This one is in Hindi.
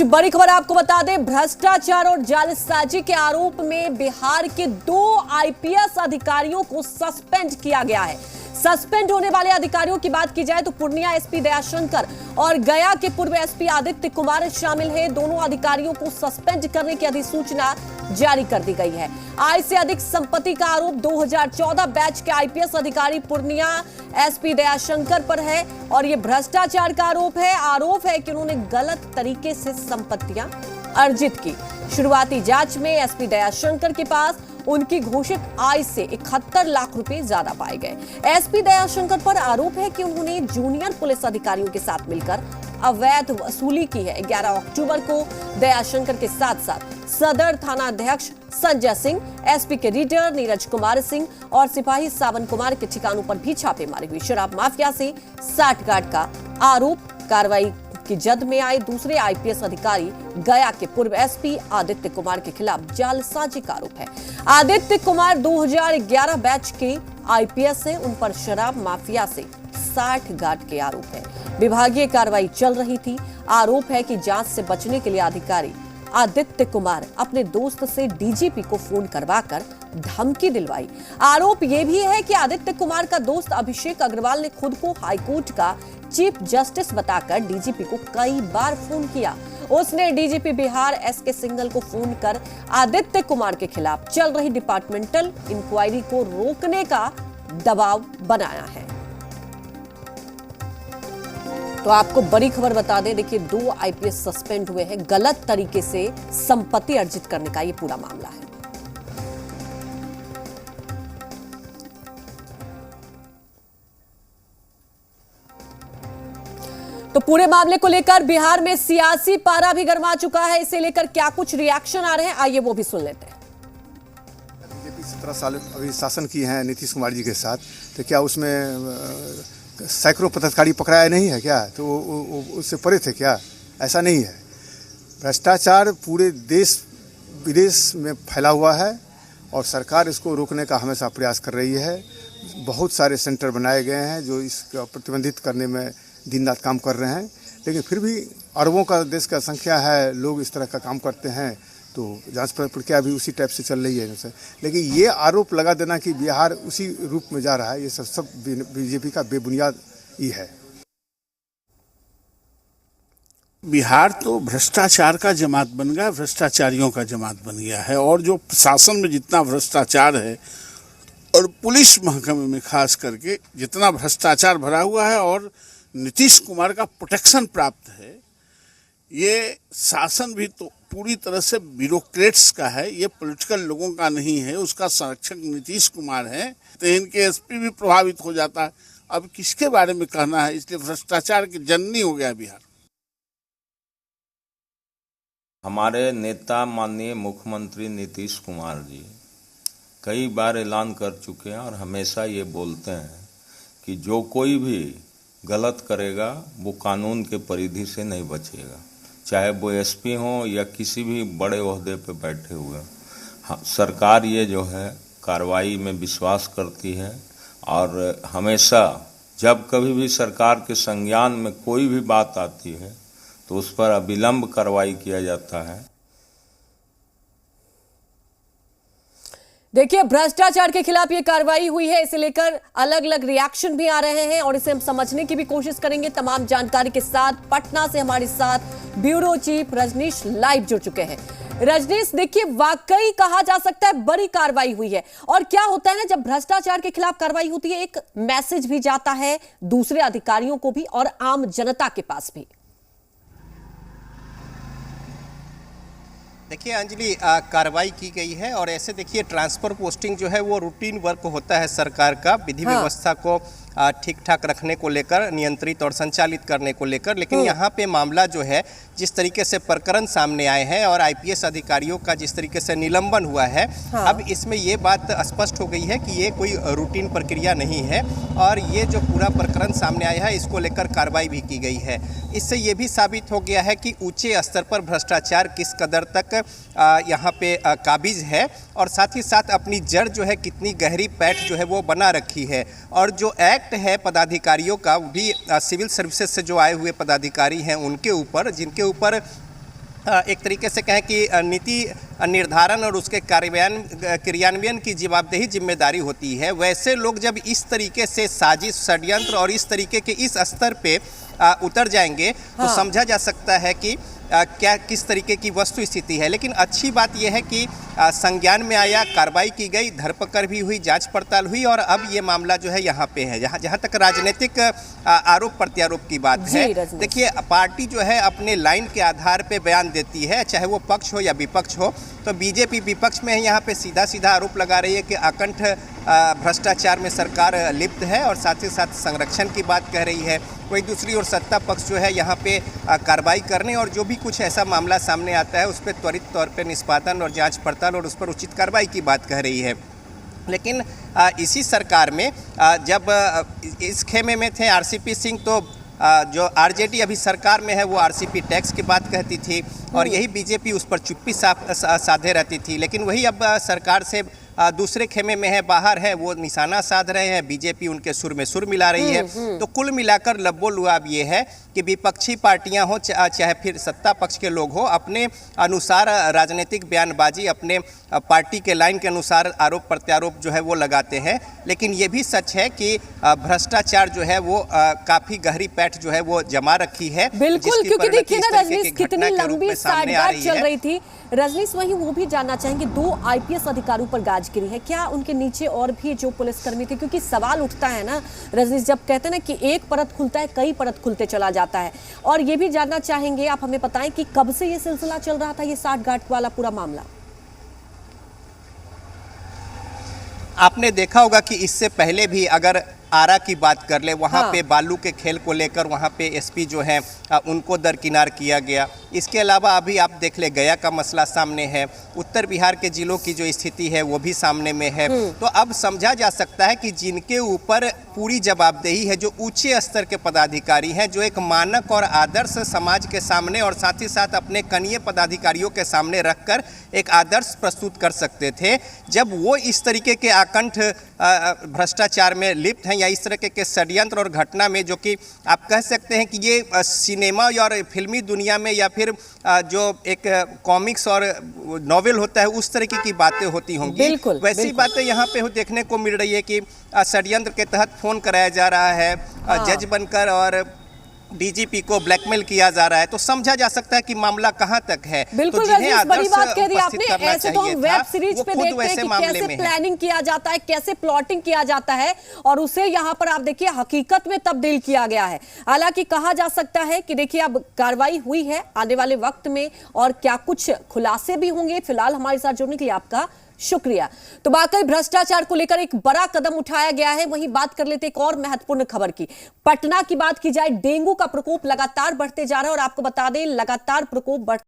बड़ी खबर आपको बता दें, भ्रष्टाचार और जालसाजी के आरोप में बिहार के 2 आईपीएस अधिकारियों को सस्पेंड किया गया है। सस्पेंड होने वाले अधिकारियों की बात की जाए तो पूर्णिया एसपी दयाशंकर और गया के पूर्व एसपी आदित्य कुमार शामिल हैं। दोनों अधिकारियों को सस्पेंड करने की अधिसूचना जारी कर दी गई है। आय से अधिक संपत्ति का आरोप 2014 बैच के आईपीएस अधिकारी पूर्णिया एसपी दयाशंकर पर है और यह भ्रष्टाचार का आरोप है कि उन्होंने गलत तरीके से संपत्तियां अर्जित की। शुरुआती जांच में एसपी दयाशंकर के पास उनकी घोषित आय से 71 लाख रुपए ज्यादा पाए गए। एसपी दयाशंकर पर आरोप है कि उन्होंने जूनियर पुलिस अधिकारियों के साथ मिलकर अवैध वसूली की है। 11 अक्टूबर को दयाशंकर के साथ साथ सदर थाना अध्यक्ष संजय सिंह, एसपी के रीडर नीरज कुमार सिंह और सिपाही सावन कुमार के ठिकानों पर भी छापेमारी हुई। शराब माफिया से साठगांठ का आरोप। कार्रवाई की जद में आए दूसरे आईपीएस अधिकारी गया के पूर्व एसपी आदित्य कुमार के खिलाफ जालसाजी का आरोप है। आदित्य कुमार 2011 बैच के आईपीएस हैं। उन पर शराब माफिया से साठगांठ के आरोप है। विभागीय कार्रवाई चल रही थी। आरोप है कि जांच से बचने के लिए अधिकारी आदित्य कुमार अपने दोस्त से डीजीपी को फोन करवाकर धमकी दिलवाई। आरोप यह भी है कि आदित्य कुमार का दोस्त अभिषेक अग्रवाल ने खुद को हाईकोर्ट का चीफ जस्टिस बताकर डीजीपी को कई बार फोन किया। उसने डीजीपी बिहार एसके सिंघल को फोन कर आदित्य कुमार के खिलाफ चल रही डिपार्टमेंटल इंक्वायरी को रोकने का दबाव बनाया है। तो आपको बड़ी खबर बता दें, देखिए 2 आईपीएस सस्पेंड हुए हैं। गलत तरीके से संपत्ति अर्जित करने का ये पूरा मामला है। तो पूरे मामले को लेकर बिहार में सियासी पारा भी गर्मा चुका है। इसे लेकर क्या कुछ रिएक्शन आ रहे हैं, आइए वो भी सुन लेते हैं। बीजेपी 17 साल अभी शासन की है नीतीश कुमार जी के साथ, तो क्या उसमें सैकड़ों पदाधिकारी पकड़ाया नहीं है क्या? तो उससे परे थे क्या? ऐसा नहीं है। भ्रष्टाचार पूरे देश विदेश में फैला हुआ है और सरकार इसको रोकने का हमेशा प्रयास कर रही है। बहुत सारे सेंटर बनाए गए हैं जो इसका प्रतिबंधित करने में दिन रात काम कर रहे हैं, लेकिन फिर भी अरबों का देश का संख्या है, लोग इस तरह का काम करते हैं, तो जांच प्रक्रिया भी उसी टाइप से चल रही है। लेकिन ये आरोप लगा देना कि बिहार उसी रूप में जा रहा है, ये सब बीजेपी का बेबुनियाद ही है। बिहार तो भ्रष्टाचार का जमात बन गया, भ्रष्टाचारियों का जमात बन गया है। और जो प्रशासन में जितना भ्रष्टाचार है और पुलिस महकमे में खास करके जितना भ्रष्टाचार भरा हुआ है और नीतीश कुमार का प्रोटेक्शन प्राप्त है, ये शासन भी तो पूरी तरह से ब्यूरोक्रेट्स का है, ये पॉलिटिकल लोगों का नहीं है। उसका संरक्षक नीतीश कुमार है, तो इनके एसपी भी प्रभावित हो जाता है। अब किसके बारे में कहना है, इसलिए भ्रष्टाचार की जननी हो गया बिहार। हमारे नेता माननीय मुख्यमंत्री नीतीश कुमार जी कई बार ऐलान कर चुके हैं और हमेशा ये बोलते हैं कि जो कोई भी गलत करेगा वो कानून के परिधि से नहीं बचेगा, चाहे वो एसपी हो या किसी भी बड़े ओहदे पे बैठे हुए। हाँ, सरकार ये जो है कार्रवाई में विश्वास करती है और हमेशा जब कभी भी सरकार के संज्ञान में कोई भी बात आती है तो उस पर अविलंब कार्रवाई किया जाता है। देखिए, भ्रष्टाचार के खिलाफ ये कार्रवाई हुई है, इसे लेकर अलग अलग रिएक्शन भी आ रहे हैं और इसे हम समझने की भी कोशिश करेंगे। तमाम जानकारी के साथ पटना से हमारे साथ ब्यूरो चीफ रजनीश लाइव जुड़ चुके हैं। रजनीश, देखिए वाकई कहा जा सकता है बड़ी कार्रवाई हुई है। और क्या होता है ना, जब भ्रष्टाचार के खिलाफ कार्रवाई होती है एक मैसेज भी जाता है दूसरे अधिकारियों को भी और आम जनता के पास भी। देखिए अंजलि, कार्रवाई की गई है और ऐसे देखिए ट्रांसफर पोस्टिंग जो है वो रूटीन वर्क होता है सरकार का, विधि व्यवस्था को ठीक ठाक रखने को लेकर, नियंत्रित और संचालित करने को लेकर। लेकिन यहाँ पे मामला जो है, जिस तरीके से प्रकरण सामने आए हैं और आईपीएस अधिकारियों का जिस तरीके से निलंबन हुआ है, अब इसमें ये बात स्पष्ट हो गई है कि ये कोई रूटीन प्रक्रिया नहीं है और ये जो पूरा प्रकरण सामने आया है इसको लेकर कार्रवाई भी की गई है। इससे ये भी साबित हो गया है कि ऊंचे स्तर पर भ्रष्टाचार किस कदर तक यहाँ पे काबिज है और साथ ही साथ अपनी जड़ जो है कितनी गहरी पैठ जो है वो बना रखी है। और जो एक्ट है पदाधिकारियों का, वो भी सिविल सर्विसेज से जो आए हुए पदाधिकारी हैं उनके ऊपर, जिनके ऊपर एक तरीके से कहें कि नीति निर्धारण और उसके क्रियान्वयन की जवाबदेही जिम्मेदारी होती है, वैसे लोग जब इस तरीके से साजिश षड्यंत्र और इस तरीके के इस स्तर पे उतर जाएंगे तो समझा जा सकता है कि क्या किस तरीके की वस्तु स्थिति है। लेकिन अच्छी बात यह है कि संज्ञान में आया, कार्रवाई की गई, धरपकड़ भी हुई, जांच पड़ताल हुई और अब ये मामला जो है यहाँ पे है। जहाँ तक राजनीतिक आरोप प्रत्यारोप की बात है, देखिए पार्टी जो है अपने लाइन के आधार पे बयान देती है, चाहे वो पक्ष हो या विपक्ष हो। तो बीजेपी विपक्ष में है, यहाँ पे सीधा सीधा आरोप लगा रही है कि अकंठ भ्रष्टाचार में सरकार लिप्त है और साथ ही साथ संरक्षण की बात कह रही है। वहीं दूसरी ओर सत्ता पक्ष जो है यहाँ पे कार्रवाई करने और जो भी कुछ ऐसा मामला सामने आता है उस पर त्वरित तौर पे निष्पादन और जांच पड़ताल और उस पर उचित कार्रवाई की बात कह रही है। लेकिन इसी सरकार में जब इस खेमे में थे आरसीपी सिंह, तो जो आरजेडी अभी सरकार में है वो आरसीपी टैक्स की बात कहती थी और यही बीजेपी उस पर चुप्पी साधे रहती थी। लेकिन वही अब सरकार से दूसरे खेमे में है, बाहर है, वो निशाना साध रहे हैं, बीजेपी उनके सुर में सुर मिला रही है। तो कुल मिलाकर लब्बो लुआब ये है कि विपक्षी पार्टियां हो चाहे फिर सत्ता पक्ष के लोग हो, अपने अनुसार राजनीतिक बयानबाजी, अपने पार्टी के लाइन के अनुसार आरोप प्रत्यारोप जो है वो लगाते हैं। लेकिन ये भी सच है कि भ्रष्टाचार जो है वो काफी गहरी पैठ जो है वो जमा रखी है। बिल्कुल, क्योंकि देखिए ना रजनीश, कितनी लंबी साठगांठ चल रही थी। रजनीश, वही वो भी जानना चाहेंगे, 2 आईपीएस अधिकारियों पर गाज गिरी है, क्या उनके नीचे और भी जो पुलिसकर्मी थे? क्योंकि सवाल उठता है ना रजनीश, जब कहते हैं ना कि एक परत खुलता है कई परत खुलते चला जाता है। और ये भी जानना चाहेंगे, आप हमें बताएं कि कब से ये सिलसिला चल रहा था, ये साठगांठ वाला पूरा मामला? आपने देखा होगा कि इससे पहले भी अगर आरा की बात कर ले, वहाँ पे बालू के खेल को लेकर वहाँ पे एसपी जो हैं उनको दरकिनार किया गया। इसके अलावा अभी आप देख ले, गया का मसला सामने है, उत्तर बिहार के जिलों की जो स्थिति है वो भी सामने में है। तो अब समझा जा सकता है कि जिनके ऊपर पूरी जवाबदेही है, जो ऊंचे स्तर के पदाधिकारी हैं, जो एक मानक और आदर्श समाज के सामने और साथ ही साथ अपने कनीय पदाधिकारियों के सामने रखकर एक आदर्श प्रस्तुत कर सकते थे, जब वो इस तरीके के आकंठ भ्रष्टाचार में लिप्त हैं या इस तरह के षड्यंत्र और घटना में, जो कि आप कह सकते हैं कि ये सिनेमा और फिल्मी दुनिया में या फिर जो एक कॉमिक्स और नॉवेल होता है उस तरीके की बातें होती होंगी, वैसी बातें यहाँ पे देखने को मिल रही है कि षड्यंत्र के तहत फोन कराया जा रहा है जज बनकर और डीजीपी को ब्लैकमेल किया जा रहा है। तो समझा जा सकता है कि मामला कहां तक है। बिल्कुल, तो जिन्हें बड़ी बात कह दी आपने। करना ऐसे तो हम वेब सीरीज पे देखते हैं कि कैसे प्लानिंग किया जाता है, कैसे प्लॉटिंग किया जाता है और उसे यहाँ पर आप देखिए हकीकत में तब्दील किया गया है। हालांकि कहा जा सकता है कि देखिए अब कार्रवाई हुई है, आने वाले वक्त में और क्या कुछ खुलासे भी होंगे। फिलहाल हमारे साथ जुड़ने के लिए आपका शुक्रिया। तो वाकई भ्रष्टाचार को लेकर एक बड़ा कदम उठाया गया है। वहीं बात कर लेते एक और महत्वपूर्ण खबर की। पटना की बात की जाए, डेंगू का प्रकोप लगातार बढ़ते जा रहा है और आपको बता दें लगातार प्रकोप बढ़